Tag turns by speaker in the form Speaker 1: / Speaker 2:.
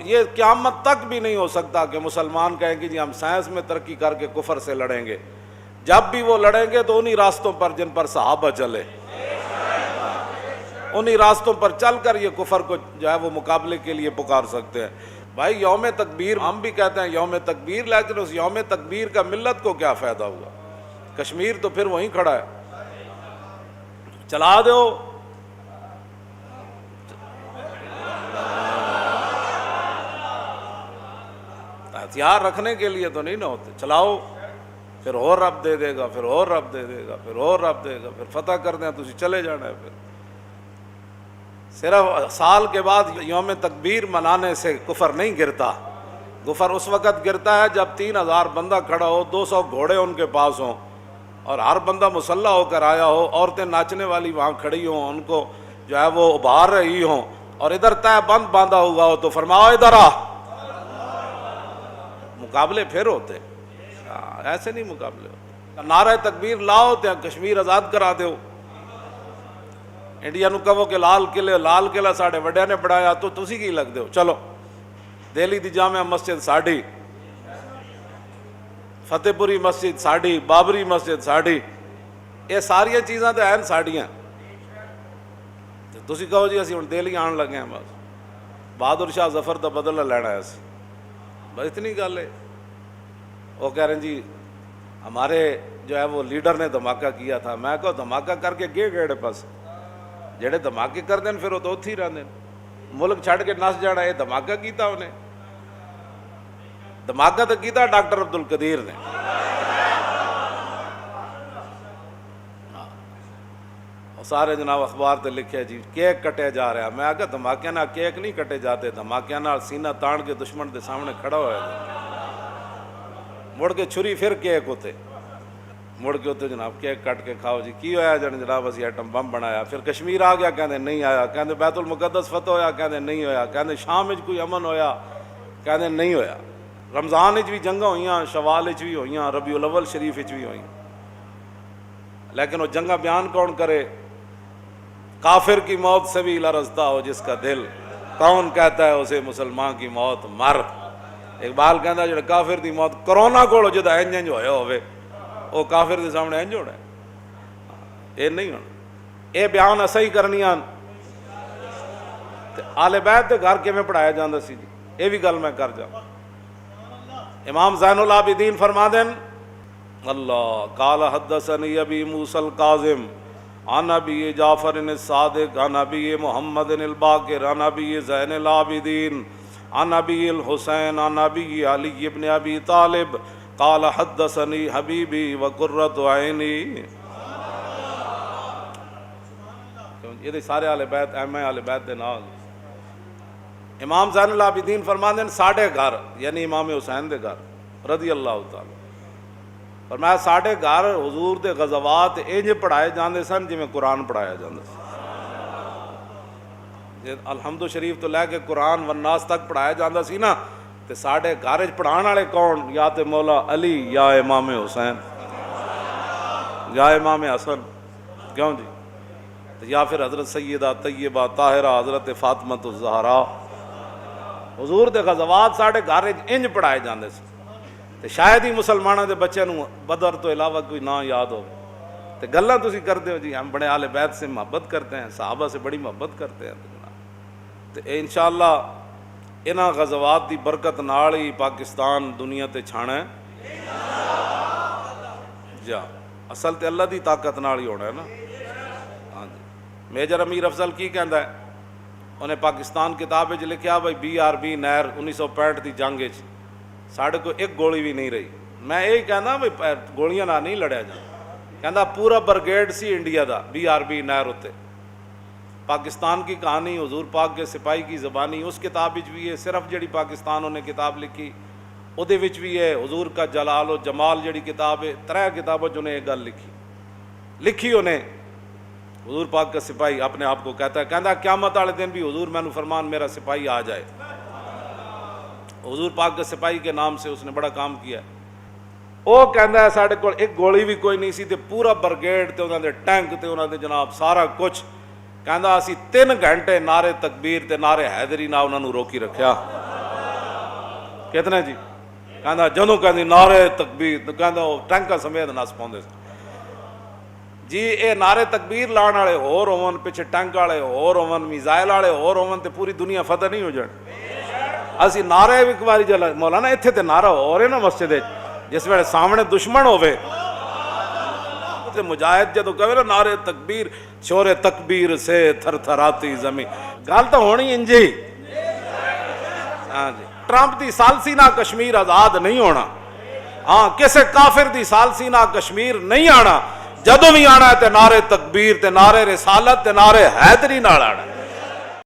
Speaker 1: یہ قیامت تک بھی نہیں ہو سکتا کہ مسلمان کہیں کہ جی ہم سائنس میں ترقی کر کے کفر سے لڑیں گے. جب بھی وہ لڑیں گے تو انہی راستوں پر جن پر صحابہ چلے, انہی راستوں پر چل کر یہ کفر کو جو ہے وہ مقابلے کے لیے پکار سکتے ہیں. بھائی یوم تکبیر ہم بھی کہتے ہیں یوم تکبیر, لیکن اس یوم تکبیر کا ملت کو کیا فائدہ ہوا؟ کشمیر تو پھر وہیں کھڑا ہے, چلا دو. ہتھیار رکھنے کے لیے تو نہیں نہ ہوتے, چلاؤ, پھر اور رب دے دے گا, پھر اور رب دے دے گا, پھر اور رب دے گا, پھر فتح کر دیں تو چلے جانا ہے. پھر صرف سال کے بعد یوم تکبیر منانے سے کفر نہیں گرتا. کفر اس وقت گرتا ہے جب 3000 بندہ کھڑا ہو, 200 گھوڑے ان کے پاس ہوں, اور ہر بندہ مسلح ہو کر آیا ہو, عورتیں ناچنے والی وہاں کھڑی ہوں, ان کو جو ہے وہ ابھار رہی ہوں, اور ادھر تہ بند باندھا ہوا ہو, تو فرماؤ ادھر آ. مقابلے پھر ہوتے, ایسے نہیں مقابلے ہوتے. نعرہ تکبیر لاؤ تے کشمیر آزاد کرا دیو. انڈیا نو کہو کہ لال قلعہ ساڑے وڈیا نے بڑھایا تو تسی کی لگ دیو. چلو دہلی دی جامع مسجد ساڑی, فتح پوری مسجد ساڑی, بابری مسجد ساڑی, یہ ساری چیزاں تو ہیں ساڑیاں. تسی کہو جی اسی ہن دہلی آن لگے ہیں, بس بہادر شاہ ظفر دا بدلہ لینا ہے اسی, بس اتنی گل ہے. وہ کہہ رہے ہیں جی ہمارے جو ہے وہ لیڈر نے دھماکہ کیا تھا. میں کہو دھماکہ کر کے گئے گیڑے پاس, جڑے دھماکے کر دیں پھر وہ تو اتھی رہتے ہیں. ملک چھڑ کے نس جانا, یہ دھماکہ کیتا انہیں. دھماکہ تو کیتا ڈاکٹر عبد القدیر نے. سارے جناب اخبار تے لکھے جی کیک کٹے جا رہا. میں آگے دھماکے نہ کیک نہیں کٹے جاتے, دھماکے نہ سینہ تان کے دشمن کے سامنے کھڑا ہوا ہے, مڑ کے چھری پھر کیک ہوتے, مڑ کے ہوتے جناب کیک کٹ کے کھاؤ. جی کی ہویا جناب اسی ایٹم بم بنایا. پھر کشمیر آ گیا, کہندے نہیں آیا. کہندے بیت المقدس فتح ہویا, کہندے نہیں ہویا. کہندے شام وچ کوئی امن ہویا, کہندے نہیں ہویا. رمضان وچ بھی جنگاں ہوئیاں, شوال وچ بھی ہوئیاں, ربیع الاول شریف وچ بھی ہوئیاں, لیکن وہ جنگاں بیان کون کرے؟ کافر کی موت سے بھی لرزتا ہو جس کا دل, کون کہتا ہے اسے مسلمان کی موت مر. اقبال کہندا جڑا کافر دی موت کرونا کول جدا انج ہویا ہوئے, وہ کافر دے سامنے انج ہونا ہے. یہ نہیں ہونا. یہ بیان اساں ہی کرنیاں. آل بیت دے گھر کیویں پڑھایا جاندا سی جی, یہ بھی گل میں کر جاواں. امام زین العابدین فرما دین اللہ قال حدثنی ابی موسی الکاظم عن ابی جعفر الصادق عن ابی محمد الباقر عن ابی زین العابدین عن ابی الحسین عن ابی علی ابن ابی طالب قال حدثنی حبیبی وقرۃ عینی. یہ سارے اہل بیت اہم اہل بیت دے نال. امام زین العابدین فرماندے ہیں ساڈے گھر یعنی امام حسین دے گھر رضی اللہ تعالی, فرمایا ساڈے گھر حضور دے غزوات انج پڑھائے جاندے سن جویں قرآن پڑھایا جاندا سی. الحمد شریف تو لے کے قرآن والناس تک پڑھایا جاندا سی نا, تے ساڈے گھر وچ پڑھان والے کون؟ یا تے مولا علی, یا امام حسین, یا امام حسن, کیوں جی, یا پھر حضرت سیدہ طیبہ طاہرہ حضرت فاطمہ الزہرا. حضور دے غزوات ساڈے گھر وچ انج پڑھائے جاندے سی. تے شاید ہی مسلمانوں دے بچے نوں بدر تو علاوہ کوئی نہ یاد ہو. تے گلاں تسی کردے ہو جی ہم بڑے اہل بیت سے محبت کرتے ہیں, صحابہ سے بڑی محبت کرتے ہیں. تے انشاءاللہ انہاں غزوات دی برکت نال ہی پاکستان دنیا تے چھانا ہے. جا اصل تے اللہ دی طاقت نال ہی ہونا ہے نا. ہاں جی. میجر امیر افضل کی کہندا ہے, انہیں پاکستان کتاب وچ لکھیا بھائی BRB نہر 1965 دی جنگ وچ ساڈے کو ایک گولی بھی نہیں رہی. میں یہی کہنا بھائی گولیاں نال نہیں لڑیا جا. کہندا پورا برگیڈ سی انڈیا دا BRB نہر ہوتے. پاکستان کی کہانی حضور پاک کے سپاہی کی زبانی اس کتاب وچ بھی ہے. صرف جڑی پاکستان انہیں کتاب لکھی اودے وچ بھی ہے. حضور کا جلال و جمال جڑی کتاب ہے, 3 کتابوں چ انہیں ایک گل لکھی انہیں. حضور پاک کا سپاہی اپنے آپ کو کہتا ہے, کہندا قیامت والے دن بھی حضور مینوں فرمان میرا سپاہی آ جائے. حضور پاک کے سپاہی کے نام سے اس نے بڑا کام کیا ہے. وہ کہندا ہے ساڈے کول ایک گولی بھی کوئی نہیں سی, تے پورا برگیڈ تے انہاں دے ٹینک تے انہاں دے جناب سارا کچھ. کہندا اسی 3 گھنٹے نعرے تکبیر تے نعرے حیدری نال انہاں نوں روکی رکھیا. ਕਿਤਨੇ ਜੀ? ਕਹਿੰਦਾ ਜਦੋਂ ਕਹਿੰਦੀ ਨਾਰੇ ਤਕਬੀਰ, ਕਹਿੰਦਾ ਉਹ ਟੈਂਕਾਂ ਸਮੇਤ ਨੱਸ ਪਾਉਂਦੇ ਸੀ ਜੀ। ਇਹ ਨਾਰੇ ਤਕਬੀਰ ਲਾਉਣ ਵਾਲੇ ਹੋਰ ਹੋਵਨ, ਪਿੱਛੇ ਟੈਂਕ ਵਾਲੇ ਹੋਰ ਹੋਵਨ, ਮਿਜ਼ਾਈਲ ਵਾਲੇ ਹੋਰ ਹੋਵਨ, ਤੇ ਪੂਰੀ ਦੁਨੀਆ ਫਤਿਹ ਨਹੀਂ ਹੋ ਜਾਣੀ। ਅਸੀਂ ਨਾਰੇ ਵੀ ਇੱਕ ਵਾਰੀ ਜਲਾ ਮੌਲਾਨਾ ਇੱਥੇ ਤੇ ਨਾਰਾ ਹੋ ਰਿਹਾ ਨਾ ਮਸਜਿਦ ਵਿੱਚ, ਜਿਸ ਵੇਲੇ ਸਾਹਮਣੇ ਦੁਸ਼ਮਣ ਹੋਵੇ ਤੇ ਮੁਜਾਹਿਦ ਜਦੋਂ ਕਹੇ ਨਾ ਨਾਰੇ ਤਕਬੀਰ, ਸ਼ੋਰੇ ਤਕਬੀਰ ਸੇ ਥਰ ਥਰਾਤੀ ਜ਼ਮੀਨ, ਗੱਲ ਤਾਂ ਹੋਣੀ ਇੰਜ ਹੀ। ਹਾਂ ਜੀ, ਟਰੰਪ ਦੀ ਸਾਲਸੀ ਨਾਲ ਕਸ਼ਮੀਰ ਆਜ਼ਾਦ ਨਹੀਂ ਹੋਣਾ। ਹਾਂ, ਕਿਸੇ ਕਾਫਿਰ ਦੀ ਸਾਲਸੀ ਨਾਲ ਕਸ਼ਮੀਰ ਨਹੀਂ ਆਣਾ। ਜਦੋਂ ਵੀ ਆਣਾ ਤੇ ਨਾਰੇ ਤਕਬੀਰ ਤੇ ਨਾਰੇ ਰਿਸਾਲਤ ਤੇ ਨਾਰੇ ਹੈਦਰੀ ਨਾਲ ਆਣਾ।